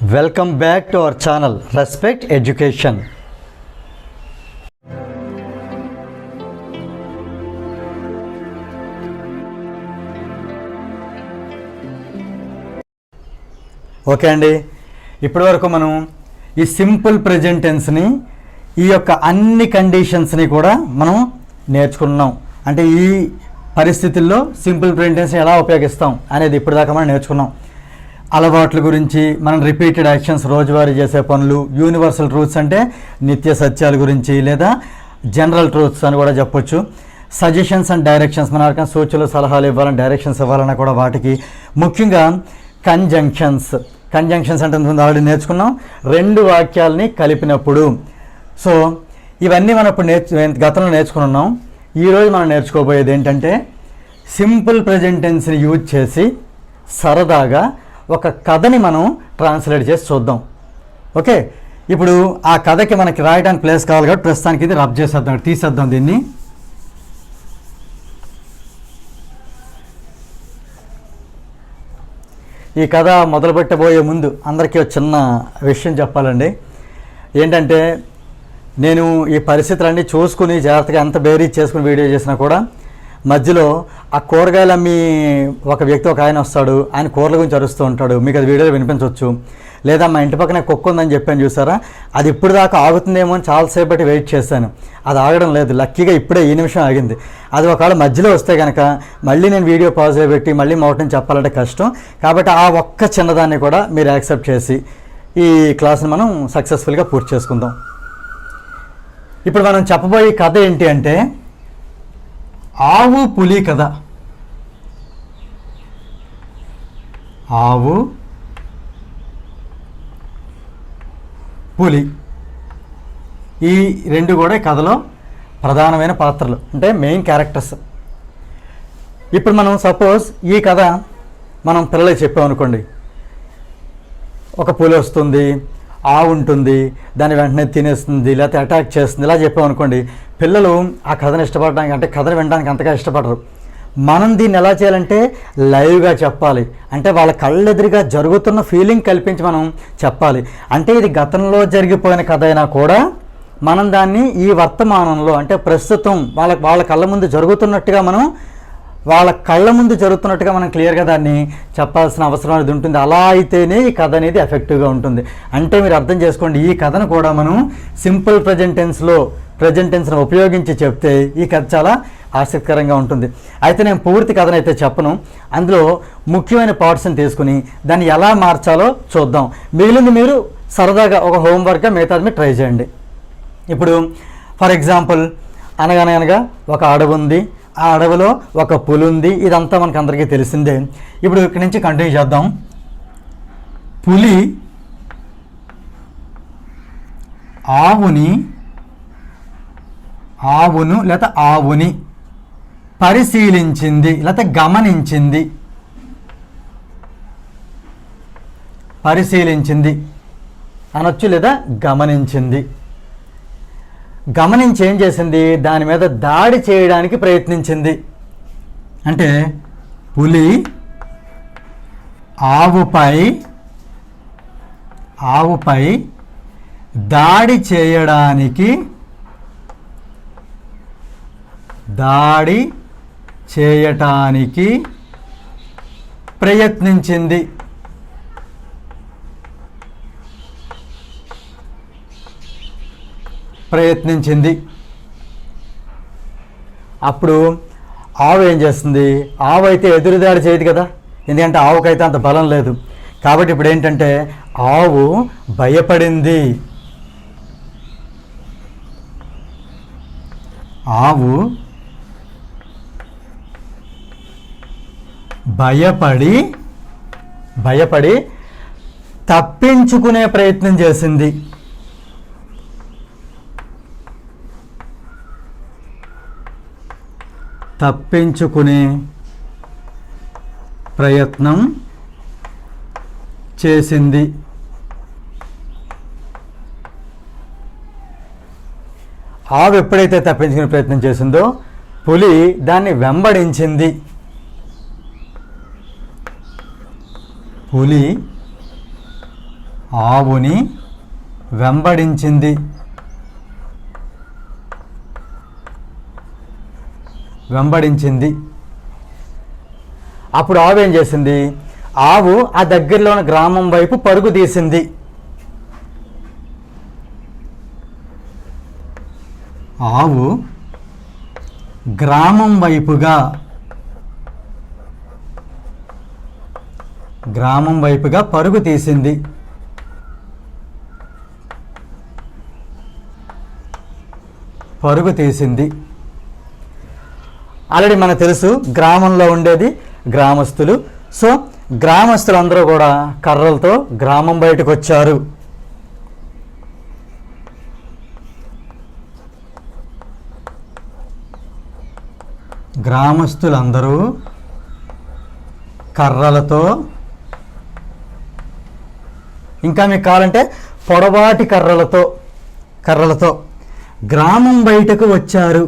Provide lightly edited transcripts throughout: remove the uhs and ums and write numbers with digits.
Welcome back to our channel respect education. Okay అండి, ఇప్పటి వరకు మనం ఈ సింపుల్ ప్రెజెంట్ టెన్స్ని ఈ యొక్క అన్ని కండిషన్స్ని కూడా మనం నేర్చుకున్నాం. అంటే ఈ పరిస్థితుల్లో సింపుల్ ప్రెజెంట్ టెన్స్ని ఎలా ఉపయోగిస్తాం అనేది ఇప్పటిదాకా మనం నేర్చుకున్నాం. అలవాట్ల గురించి, మనం రిపీటెడ్ యాక్షన్స్, రోజువారీ చేసే పనులు, యూనివర్సల్ ట్రూత్స్ అంటే నిత్య సత్యాల గురించి లేదా జనరల్ ట్రూత్స్ అని కూడా చెప్పొచ్చు. సజెషన్స్ అండ్ డైరెక్షన్స్, మన ఎవరికైనా సూచనలు సలహాలు ఇవ్వాలని, డైరెక్షన్స్ ఇవ్వాలన్నా కూడా వాటికి. ముఖ్యంగా కంజంక్షన్స్ అంటే ఆల్రెడీ నేర్చుకున్నాం, రెండు వాక్యాలని కలిపినప్పుడు. సో ఇవన్నీ మనం ఇప్పుడు గతంలో నేర్చుకుని ఉన్నాం. ఈరోజు మనం నేర్చుకోబోయేది ఏంటంటే సింపుల్ ప్రెజెంట్ టెన్స్ని యూజ్ చేసి సరదాగా ఒక కథని మనం ట్రాన్స్లేట్ చేసి చూద్దాం. ఓకే, ఇప్పుడు ఆ కథకి మనకి రాయడానికి ప్లేస్ కావాలి కాబట్టి ప్రస్తుతానికి ఇది రబ్ చేసేద్దాం, తీసేద్దాం దీన్ని. ఈ కథ మొదలుపెట్టబోయే ముందు అందరికీ ఒక చిన్న విషయం చెప్పాలండి. ఏంటంటే నేను ఈ పరిస్థితులన్నీ చూసుకుని జాగ్రత్తగా ఎంత బేరీ చేసుకుని వీడియో చేసినా కూడా మధ్యలో ఆ కూరగాయలు అమ్మి ఒక వ్యక్తి, ఒక ఆయన వస్తాడు, ఆయన కూరల గురించి అరుస్తూ ఉంటాడు. మీకు అది వీడియోలో వినిపించవచ్చు. లేదా మా ఇంటి పక్కనే కుక్క ఉందని చెప్పాను చూసారా, అది ఇప్పుడు దాకా ఆగుతుందేమో అని చాలాసేపటి వెయిట్ చేశాను. అది ఆగడం లేదు. లక్కీగా ఇప్పుడే ఈ నిమిషం ఆగింది. అది ఒకవేళ మధ్యలో వస్తే కనుక మళ్ళీ నేను వీడియో పాజ్ పెట్టి మళ్ళీ మొదటి చెప్పాలంటే కష్టం. కాబట్టి ఆ ఒక్క చిన్నదాన్ని కూడా మీరు యాక్సెప్ట్ చేసి ఈ క్లాస్ని మనం సక్సెస్ఫుల్గా పూర్తి చేసుకుందాం. ఇప్పుడు మనం చెప్పబోయే కథ ఏంటి అంటే ఆవు పులి కథ. ఆవు పులి ఈ రెండు కూడా కథలో ప్రధానమైన పాత్రలు, అంటే మెయిన్ క్యారెక్టర్స్. ఇప్పుడు మనం సపోజ్ ఈ కథ మనం పిల్లలకి చెప్పామనుకోండి, ఒక పులి వస్తుంది, ఆవు ఉంటుంది, దాన్ని వెంటనే తినేస్తుంది లేకపోతే అటాక్ చేస్తుంది, ఇలా చెప్పామనుకోండి, పిల్లలు ఆ కథను ఇష్టపడడానికి, అంటే కథను వినడానికి అంతగా ఇష్టపడరు. మనం దీన్ని ఎలా చేయాలంటే లైవ్గా చెప్పాలి. అంటే వాళ్ళ కళ్ళెదురుగా జరుగుతున్న ఫీలింగ్ కల్పించి మనం చెప్పాలి. అంటే ఇది గతంలో జరిగిపోయిన కథ అయినా కూడా మనం దాన్ని ఈ వర్తమానంలో, అంటే ప్రస్తుతం వాళ్ళ కళ్ళ ముందు జరుగుతున్నట్టుగా మనం క్లియర్గా దాన్ని చెప్పాల్సిన అవసరం అనేది ఉంటుంది. అలా అయితేనే ఈ కథ అనేది ఎఫెక్టివ్గా ఉంటుంది. అంటే మీరు అర్థం చేసుకోండి, ఈ కథను కూడా మనం సింపుల్ ప్రెజెంట్ టెన్స్ను ఉపయోగించి చెప్తే ఈ కథ చాలా ఆసక్తికరంగా ఉంటుంది. అయితే నేను పూర్తి కథను అయితే చెప్పను, అందులో ముఖ్యమైన పార్ట్స్ని తీసుకుని దాన్ని ఎలా మార్చాలో చూద్దాం. మిగిలింది మీరు సరదాగా ఒక హోంవర్క్గా మిగతాది మీరు ట్రై చేయండి. ఇప్పుడు ఫర్ ఎగ్జాంపుల్, అనగా ఒక అడవి ఉంది, ఆ అడవిలో ఒక పులి ఉంది. ఇదంతా మనకు అందరికీ తెలిసిందే. ఇప్పుడు ఇక్కడి నుంచి కంటిన్యూ చేద్దాం. పులి ఆవును లేకపోతే ఆవుని పరిశీలించింది లేకపోతే పరిశీలించింది అనొచ్చు, లేదా గమనించింది. గమనించి ఏం చేసింది, దాని మీద దాడి చేయడానికి ప్రయత్నించింది. అంటే పులి ఆవుపై దాడి చేయడానికి ప్రయత్నించింది. అప్పుడు ఆవు ఏం చేస్తుంది, ఆవు అయితే ఎదురుదాడి చేయదు కదా, ఎందుకంటే ఆవుకైతే అంత బలం లేదు. కాబట్టి ఇప్పుడు ఏంటంటే ఆవు భయపడింది. భయపడి తప్పించుకునే ప్రయత్నం చేసింది. ఆవు ఎప్పుడైతే తప్పించుకునే ప్రయత్నం చేసిందో పులి దాన్ని వెంబడించింది. పులి ఆవుని వెంబడించింది. అప్పుడు ఆవు ఏం చేసింది? ఆవు ఆ దగ్గరలో ఉన్న గ్రామం వైపు పరుగు తీసింది. ఆవు గ్రామం వైపుగా పరుగు తీసింది. ఆల్రెడీ మనకు తెలుసు గ్రామంలో ఉండేది గ్రామస్తులు. సో గ్రామస్తులందరూ కూడా కర్రలతో గ్రామం బయటకు వచ్చారు. గ్రామస్తులందరూ కర్రలతో, ఇంకా మీకు కావాలంటే పొడవాటి కర్రలతో గ్రామం బయటకు వచ్చారు.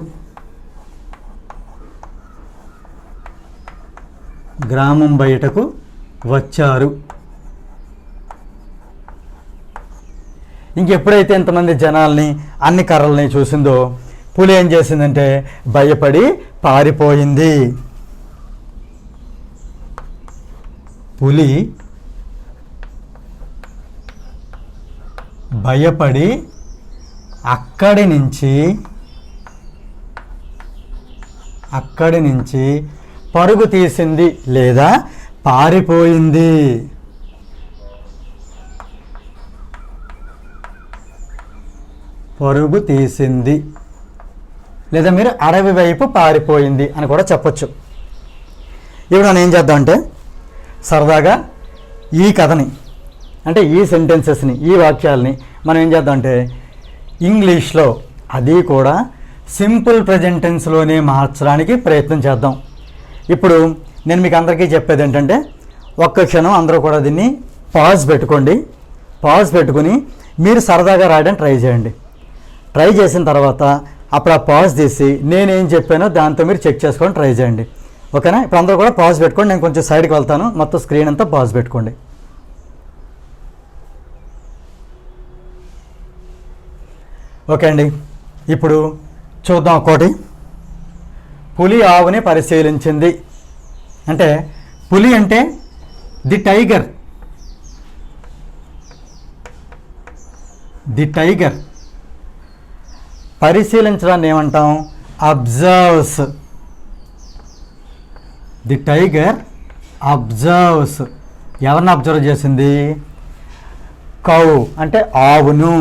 ఇంకెప్పుడైతే ఇంతమంది జనాల్ని, అన్ని కర్రల్ని చూసిందో పులి ఏం చేసిందంటే భయపడి పారిపోయింది. పులి భయపడి అక్కడి నుంచి పరుగు తీసింది లేదా పారిపోయింది. పరుగు తీసింది లేదా మీరు అడవి వైపు పారిపోయింది అని కూడా చెప్పొచ్చు. ఇప్పుడు మనం ఏం చేద్దామంటే సరదాగా ఈ కథని, అంటే ఈ సెంటెన్సెస్ని, ఈ వాక్యాలని మనం ఏం చేద్దామంటే ఇంగ్లీష్లో, అది కూడా సింపుల్ ప్రెజెంట్ టెన్స్లోనే మార్చడానికి ప్రయత్నం చేద్దాం. ఇప్పుడు నేను మీకు అందరికీ చెప్పేది ఏంటంటే ఒక్క క్షణం అందరూ కూడా దీన్ని పాజ్ పెట్టుకుని మీరు సరదాగా రాయడానికి ట్రై చేయండి. ట్రై చేసిన తర్వాత అప్పుడు ఆ పాజ్ తీసి నేనేం చెప్పానో దాంతో మీరు చెక్ చేసుకొని ట్రై చేయండి. ఓకేనా? ఇప్పుడు అందరూ కూడా పాజ్ పెట్టుకోండి. నేను కొంచెం సైడ్కి వెళ్తాను. మొత్తం స్క్రీన్ అంతా పాజ్ పెట్టుకోండి. ఓకే అండి, ఇప్పుడు చూద్దాం ఒక్కోటి. పులి ఆవుని పరిశీలించింది అంటే, పులి అంటే ది టైగర్. పరిశీలించడాన్ని ఏమంటాం? అబ్జర్వ్స్. The tiger observes. ఎవరిని అబ్జర్వ్ చేసింది? కౌ అంటే ఆవును.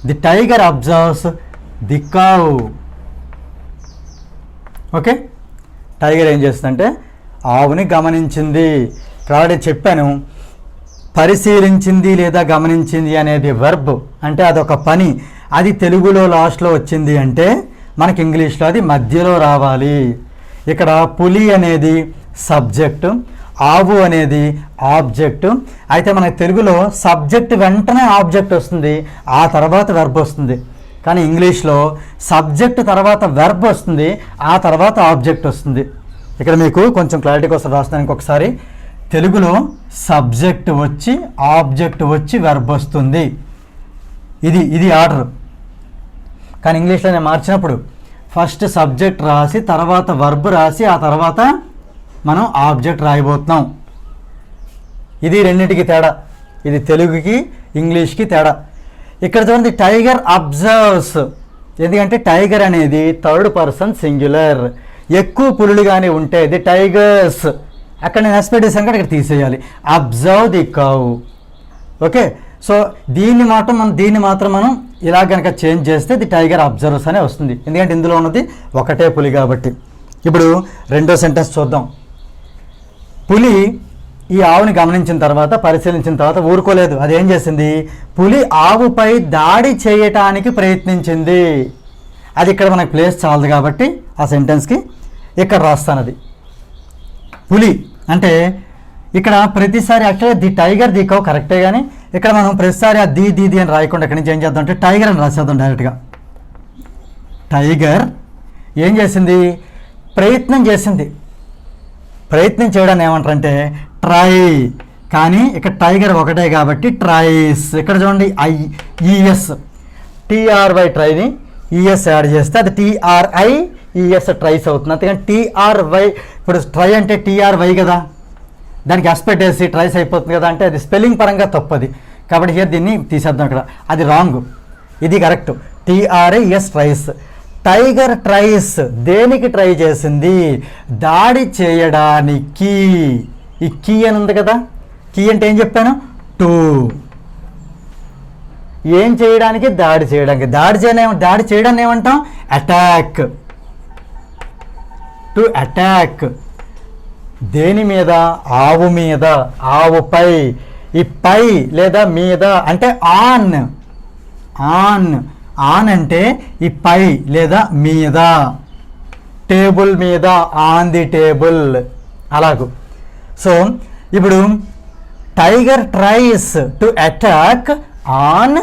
The tiger observes the cow. Okay, tiger ఏం చేస్తుందంటే ఆవుని గమనించింది. కాబట్టి చెప్పాను, పరిశీలించింది లేదా గమనించింది అనేది వర్బ్, అంటే అదొక పని. అది తెలుగులో లాస్ట్లో వచ్చింది అంటే మనకి ఇంగ్లీష్లో అది మధ్యలో రావాలి. ఇక్కడ పులి అనేది సబ్జెక్టు, ఆవు అనేది ఆబ్జెక్టు. అయితే మనకి తెలుగులో సబ్జెక్ట్ వెంటనే ఆబ్జెక్ట్ వస్తుంది, ఆ తర్వాత వెర్బ్ వస్తుంది. కానీ ఇంగ్లీష్లో సబ్జెక్ట్ తర్వాత వెర్బ్ వస్తుంది, ఆ తర్వాత ఆబ్జెక్ట్ వస్తుంది. ఇక్కడ మీకు కొంచెం క్లారిటీ కోసం రాస్తున్నాను ఇంకొకసారి. తెలుగులో సబ్జెక్ట్ వచ్చి ఆబ్జెక్ట్ వచ్చి వెర్బ్ వస్తుంది. ఇది ఆర్డర్. కానీ ఇంగ్లీష్లో నేను మార్చినప్పుడు ఫస్ట్ సబ్జెక్ట్ రాసి తర్వాత వర్బ్ రాసి ఆ తర్వాత మనం ఆబ్జెక్ట్ రాయబోతున్నాం. ఇది రెండింటికి తేడా. ఇది తెలుగుకి ఇంగ్లీష్కి తేడా. ఇక్కడ చూడండి, టైగర్ అబ్జర్వ్స్. ఎందుకంటే టైగర్ అనేది థర్డ్ పర్సన్ సింగులర్. ఎక్కువ పులులు కానీ ఉంటే ది టైగర్స్, అక్కడ నేను ఎస్పెక్టేషన్ కూడా ఇక్కడ తీసేయాలి. Observe the cow. Okay, so దీన్ని మాత్రం మనం ఇలా కనుక చేంజ్ చేస్తే ది టైగర్ అబ్జర్వ్స్ అనే వస్తుంది. ఎందుకంటే ఇందులో ఉన్నది ఒకటే పులి కాబట్టి. ఇప్పుడు రెండో సెంటెన్స్ చూద్దాం. పులి ఈ ఆవుని గమనించిన తర్వాత, పరిశీలించిన తర్వాత ఊరుకోలేదు. అదేం చేసింది? పులి ఆవుపై దాడి చేయటానికి ప్రయత్నించింది. అది ఇక్కడ మనకు ప్లేస్ చాలదు కాబట్టి ఆ సెంటెన్స్కి ఇక్కడ రాస్తాను. అది పులి అంటే ఇక్కడ ప్రతిసారి యాక్చువల్గా ది టైగర్ ది కౌ కరెక్టే, కానీ ఇక్కడ మనం ప్రతిసారి ఆ ది అని రాయకుండా ఇక్కడి నుంచి ఏం చేద్దాం అంటే టైగర్ అని రాసేద్దాం డైరెక్ట్గా. టైగర్ ఏం చేసింది? ప్రయత్నం చేసింది. ప్రయత్నం చేయడాన్ని ఏమంటారంటే కానీ ఇక్కడ టైగర్ ఒకటే కాబట్టి ట్రైస్. ఇక్కడ చూడండి ఈఎస్, టీఆర్వై ట్రైని ఈఎస్ యాడ్ చేస్తే అది టీఆర్ఐఈఎస్ ట్రైస్ అవుతుంది. అంతేకాని టీఆర్వై, ఇప్పుడు ట్రై అంటే టీఆర్వై కదా, దానికి ఎస్ పెట్టేసి ట్రైస్ అయిపోతుంది కదా, అంటే అది స్పెల్లింగ్ పరంగా తప్పది. కాబట్టి హియర్ దీన్ని తీసేద్దాం, ఇక్కడ అది రాంగ్, ఇది కరెక్ట్. టీఆర్ఐఎస్ ట్రైస్. టైగర్ ట్రైస్ దేనికి ట్రై చేసింది? దాడి చేయడానికి. ఈ కీ అని ఉంది కదా, కీ అంటే ఏం చెప్పాను? టు. ఏం చేయడానికి? దాడి చేయడానికి. దాడి చేయడాన్ని ఏమంటాం? అటాక్. To attack. దేని మీద? ఆవు మీద, ఆవుపై. ఈ పై లేదా మీద అంటే ఆన్. ఆన్. ఆన్ అంటే ఈ పై లేదా మీద. టేబుల్ మీద, ఆన్ ది టేబుల్, అలాగూ. సో ఇప్పుడు tiger tries to attack on,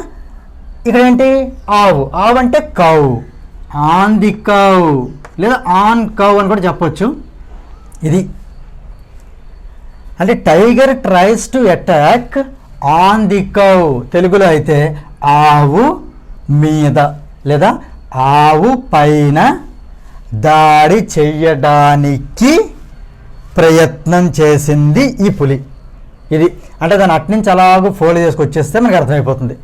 ఇక్కడ ఏంటి? ఆవు. ఆవు అంటే కౌ, ఆన్ ది కౌ లేదా ఆన్ కౌ అని కూడా చెప్పొచ్చు. ఇది అంటే tiger tries to attack on the cow. తెలుగులో అయితే ఆవు మీద లేదా ఆవు పైన దాడి చెయ్యడానికి ప్రయత్నం చేసింది ఈ పులి. ఇది అంటే దాన్ని అట్నుంచి అలాగూ ఫోల్డ్ చేసుకొచ్చేస్తే మనకు అర్థమైపోతుంది.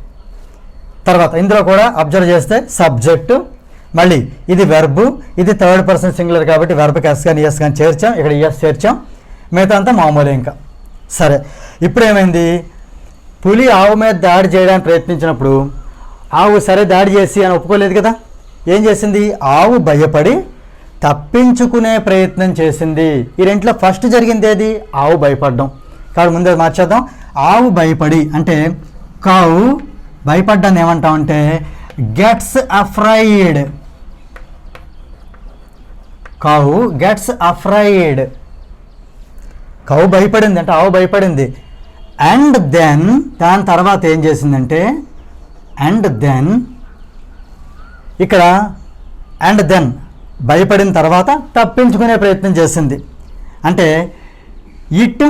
తర్వాత ఇందులో కూడా అబ్జర్వ్ చేస్తే సబ్జెక్టు, మళ్ళీ ఇది వెర్బు, ఇది థర్డ్ పర్సన్ సింగులర్ కాబట్టి వెర్బ్కి ఎస్ కానీ ఎస్ కానీ చేర్చాం, ఇక్కడ ఎస్ చేర్చాం, మిగతా అంతా మామూలే. ఇంకా సరే, ఇప్పుడు ఏమైంది? పులి ఆవు మీద దాడి చేయడానికి ప్రయత్నించినప్పుడు ఆవు సరే దాడి చేసి అని ఒప్పుకోలేదు కదా. ఏం చేసింది? ఆవు భయపడి తప్పించుకునే ప్రయత్నం చేసింది. ఈ రెంట్లో ఫస్ట్ జరిగింది ఏది? ఆవు భయపడడం. కాబట్టి ముందే మార్చేద్దాం. ఆవు భయపడి అంటే కౌ, భయపడ్డాన్ని ఏమంటామంటే gets afraid. Cow gets afraid. Cow భయపడింది అంటే ఆవు భయపడింది. అండ్ దెన్, దాని తర్వాత ఏం చేసిందంటే అండ్ దెన్, ఇక్కడ అండ్ దెన్ భయపడిన తర్వాత తప్పించుకునే ప్రయత్నం చేసింది. అంటే ఇట్,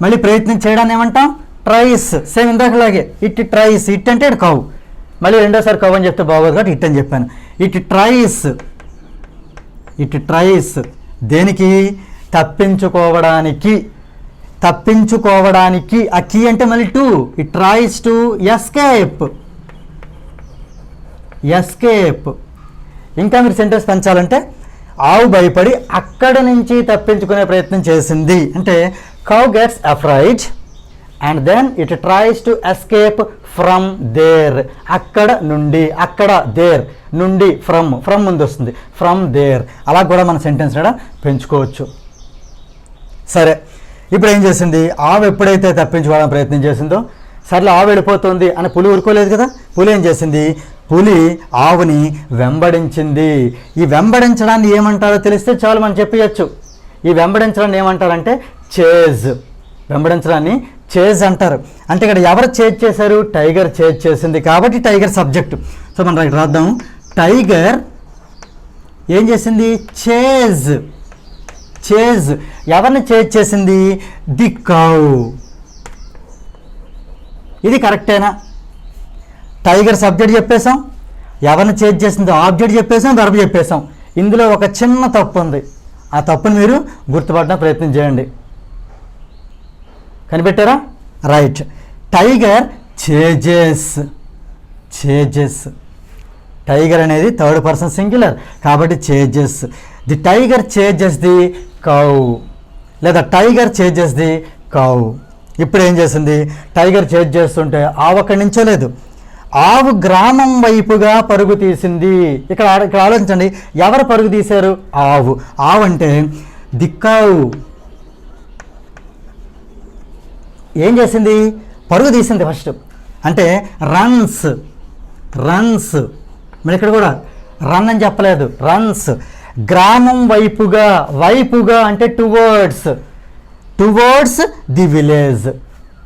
మళ్ళీ ప్రయత్నం చేయడాన్ని ఏమంటాం? ట్రైస్. సేమ్ ఇందాకలాగే ఇట్ ట్రైస్. ఇట్ అంటే కౌ, మళ్ళీ రెండోసారి కౌ అని చెప్తే బాగోదు కాబట్టి ఇట్ అని చెప్పాను. It tries. ఇట్ ట్రైస్ దేనికి? తప్పించుకోవడానికి. తప్పించుకోవడానికి. ఆ కీ అంటే మళ్ళీ to. It tries to escape. Escape. ఇంకా మీరు సెంటెన్స్ పెంచాలంటే ఆవు భయపడి అక్కడ నుంచి తప్పించుకునే ప్రయత్నం చేసింది అంటే cow gets afraid and then it tries to escape from there. అక్కడ నుండి, అక్కడ దేర్ నుండి, ఫ్రమ్ ముందు వస్తుంది, ఫ్రమ్ దేర్. అలా కూడా మన సెంటెన్స్ కూడా పెంచుకోవచ్చు. సరే, ఇప్పుడు ఏం చేసింది? ఆవు ఎప్పుడైతే తప్పించుకోవడానికి ప్రయత్నం చేసిందో, సర్లే ఆవు వెళ్ళిపోతుంది అని పులి ఊరుకోలేదు కదా. పులి ఏం చేసింది? పులి ఆవుని వెంబడించింది. ఈ వెంబడించడాన్ని ఏమంటారో తెలిస్తే చాలు మనం చెప్పవచ్చు. ఈ వెంబడించడాన్ని ఏమంటారంటే చేజ్. వెంబడించడాన్ని చేజ్ అంటారు. అంటే ఇక్కడ ఎవరు చేజ్ చేశారు? టైగర్ చేజ్ చేసింది కాబట్టి టైగర్ సబ్జెక్టు. సో మనం ఇక్కడ రాద్దాం. టైగర్ ఏం చేసింది? చేజ్. చేజ్. ఎవరిని చేజ్ చేసింది? The cow. ఇది కరెక్టేనా? టైగర్ సబ్జెక్ట్ చెప్పేశాం, ఎవరిని చేజ్ చేసిందో ఆబ్జెక్ట్ చెప్పేశాం, వెర్బ్ చెప్పేశాం. ఇందులో ఒక చిన్న తప్పు ఉంది. ఆ తప్పుని మీరు గుర్తుపట్టడం ప్రయత్నం చేయండి. కనిపెట్టారా? Right. Tiger chases. Chases. Tiger అనేది థర్డ్ పర్సన్ సింగులర్ కాబట్టి chases. The tiger chases the cow లేదా టైగర్ చేజెస్ ది కౌ. ఇప్పుడు ఏం చేసింది? టైగర్ చేజ్ చేస్తుంటే ఆవు అక్కడి నుంచోలేదు, ఆవు గ్రామం వైపుగా పరుగు తీసింది. ఇక్కడ ఆలోచించండి, ఎవరు పరుగు తీశారు? ఆవు. ఆవు అంటే ది కౌ ఏం చేసింది? పరుగు తీసింది ఫస్ట్. అంటే రన్స్. రన్స్. మరి ఇక్కడ కూడా రన్ అని చెప్పలేదు, రన్స్. గ్రామం వైపుగా. వైపుగా అంటే towards. Towards the village.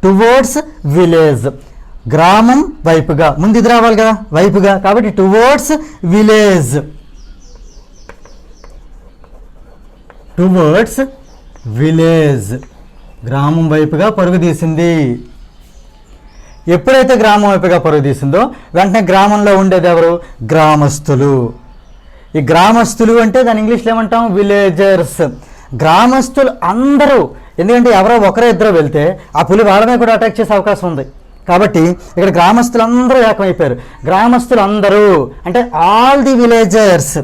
Towards village. గ్రామం వైపుగా, ముందు ఇది రావాలి కదా, వైపుగా, కాబట్టి టువర్డ్స్ విలేజ్. Towards village. గ్రామం వైపుగా పరుగు తీసింది. ఎప్పుడైతే గ్రామం వైపుగా పరుగు తీసిందో వెంటనే గ్రామంలో ఉండేది ఎవరు? గ్రామస్తులు. ఈ గ్రామస్తులు అంటే దాని ఇంగ్లీష్లో ఏమంటాం? విలేజర్స్. గ్రామస్తులు అందరూ, ఎందుకంటే ఎవరో ఒకరో ఇద్దరు వెళ్తే ఆ పులి వాళ్ళమే కూడా అటాక్ చేసే అవకాశం ఉంది. కాబట్టి ఇక్కడ గ్రామస్తులందరూ ఏకమైపోయారు. గ్రామస్తులందరూ అంటే ఆల్ ది విలేజర్స్.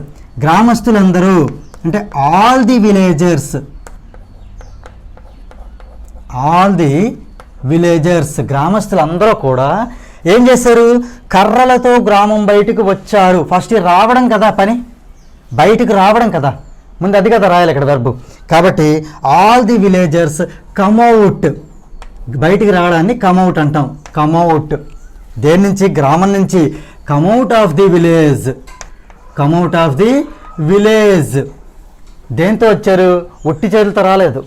గ్రామస్తులందరూ అంటే all the villagers. All the villagers గ్రామస్తులందరూ కూడా ఏం చేశారు? కర్రలతో గ్రామం బయటకు వచ్చారు. ఫస్ట్ రావడం కదా పని, బయటకు రావడం కదా, ముందు అది కదా రాయాలి ఇక్కడ వర్బ్. కాబట్టి ఆల్ ది విలేజర్స్ కమ్అవుట్. బయటికి రావడాన్ని కమ్అవుట్ అంటాం. కమ్అవుట్ దేని నుంచి? గ్రామం నుంచి. Come out of the village. Come out of the village. దేంతో వచ్చారు? ఉట్టి చేతులతో రాలేదు,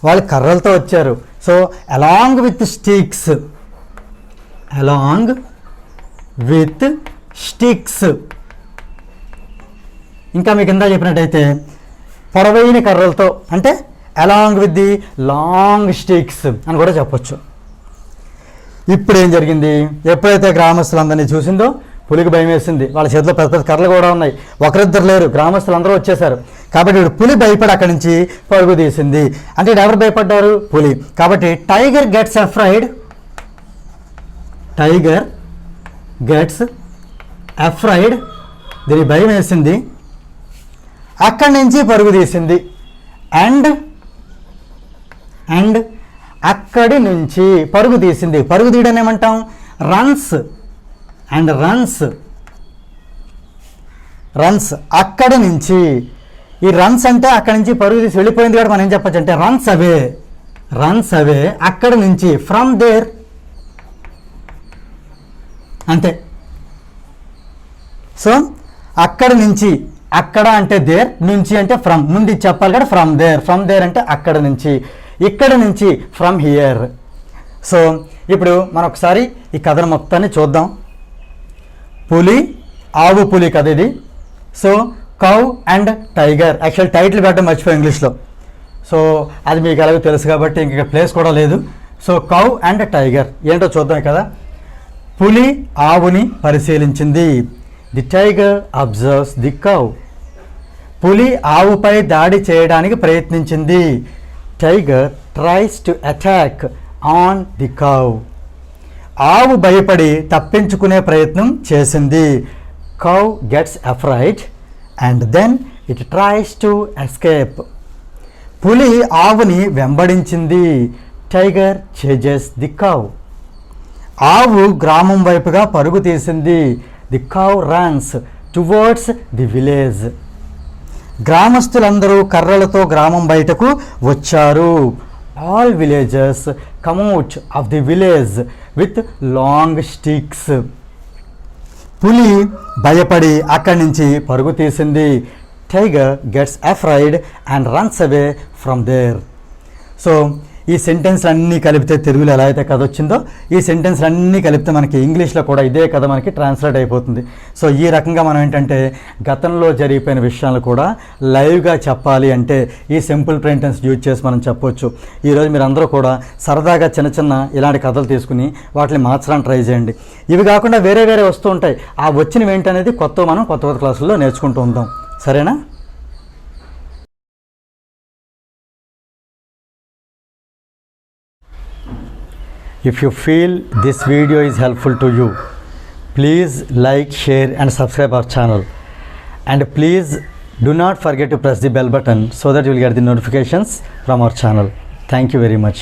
వాళ్ళు కర్రలతో వచ్చారు. So along with sticks. Along with sticks. ఇంకా మీకు ఇందా చెప్పినట్టయితే పొడవైన కర్రలతో అంటే along with the long sticks అని కూడా చెప్పొచ్చు. ఇప్పుడు ఏం జరిగింది? ఎప్పుడైతే గ్రామస్తులందరినీ చూసిందో పులికి భయం వేసింది. వాళ్ళ చేతిలో పెద్ద పెద్ద కర్రలు కూడా ఉన్నాయి, ఒకరిద్దరు లేరు, గ్రామస్తులందరూ వచ్చేసారు. కాబట్టి ఇప్పుడు పులి భయపడి అక్కడి నుంచి పరుగు తీసింది. అంటే ఎవరు భయపడ్డారు? పులి. కాబట్టి tiger gets afraid. Tiger gets afraid. దీని భయం వేసింది, అక్కడి నుంచి పరుగు తీసింది. అండ్ అక్కడి నుంచి పరుగు తీసింది. పరుగు తీయడం ఏమంటాం? రన్స్. అండ్ రన్స్ అక్కడి నుంచి. ఈ రన్స్ అంటే అక్కడి నుంచి పరుగు తీసి వెళ్ళిపోయింది కూడా మనం ఏం చెప్పచ్చు అంటే రన్స్ అవే. అక్కడి నుంచి. ఫ్రమ్ దేర్ అంతే. సో అక్కడి నుంచి. అక్కడ అంటే దేర్, నుంచి అంటే ఫ్రమ్. ముందు చెప్పాలి కదా ఫ్రమ్ దేర్. ఫ్రమ్ దేర్ అంటే అక్కడ నుంచి. ఇక్కడ నుంచి ఫ్రమ్ హియర్. సో ఇప్పుడు మనం ఒకసారి ఈ కథను మొత్తాన్ని చూద్దాం. పులి, ఆవు పులి కథ ఇది. So cow and tiger. Actual title పెట్టడం మర్చిపోయి ఇంగ్లీష్లో. సో అది మీకు ఎలాగో తెలుసు కాబట్టి ఇంక ప్లేస్ కూడా లేదు. సో కౌ అండ్ టైగర్ ఏంటో చూద్దాం కదా. పులి ఆవుని పరిశీలించింది. The tiger observes the cow. పులి ఆవుపై దాడి చేయడానికి ప్రయత్నించింది. Tiger tries to attack on the cow. ఆవు భయపడి తప్పించుకునే ప్రయత్నం చేసింది. Cow gets afraid and then it tries to escape. పులి ఆవుని వెంబడించింది. Tiger chases the cow. ఆవు గ్రామం వైపుగా పరుగు తీసింది. The cow runs towards the village. గ్రామస్తులందరూ కర్రలతో గ్రామం బయటకు వచ్చారు. All villagers come out of the village with long sticks. పులి భయపడి అక్కడి నుంచి పరుగు తీసింది. Tiger gets afraid and runs away from there. So ఈ సెంటెన్స్లు అన్నీ కలిపితే తెలుగులో ఎలా అయితే కథ వచ్చిందో ఈ సెంటెన్స్లు అన్నీ కలిపితే మనకి ఇంగ్లీష్లో కూడా ఇదే కథ మనకి ట్రాన్స్లేట్ అయిపోతుంది. సో ఈ రకంగా మనం ఏంటంటే గతంలో జరిగిపోయిన విషయాలు కూడా లైవ్గా చెప్పాలి అంటే ఈ సింపుల్ ప్రెంటెన్స్ యూజ్ చేసి మనం చెప్పొచ్చు. ఈరోజు మీరు అందరూ కూడా సరదాగా చిన్న చిన్న ఇలాంటి కథలు తీసుకుని వాటిని మార్చడానికి ట్రై చేయండి. ఇవి కాకుండా వేరే వేరే వస్తూ ఉంటాయి. ఆ వచ్చినవి ఏంటనేది మనం కొత్త క్లాసుల్లో నేర్చుకుంటూ ఉందాం. సరేనా? If you feel this video is helpful to you, please like, share and subscribe our channel. And please do not forget to press the bell button so that you will get the notifications from our channel. Thank you very much.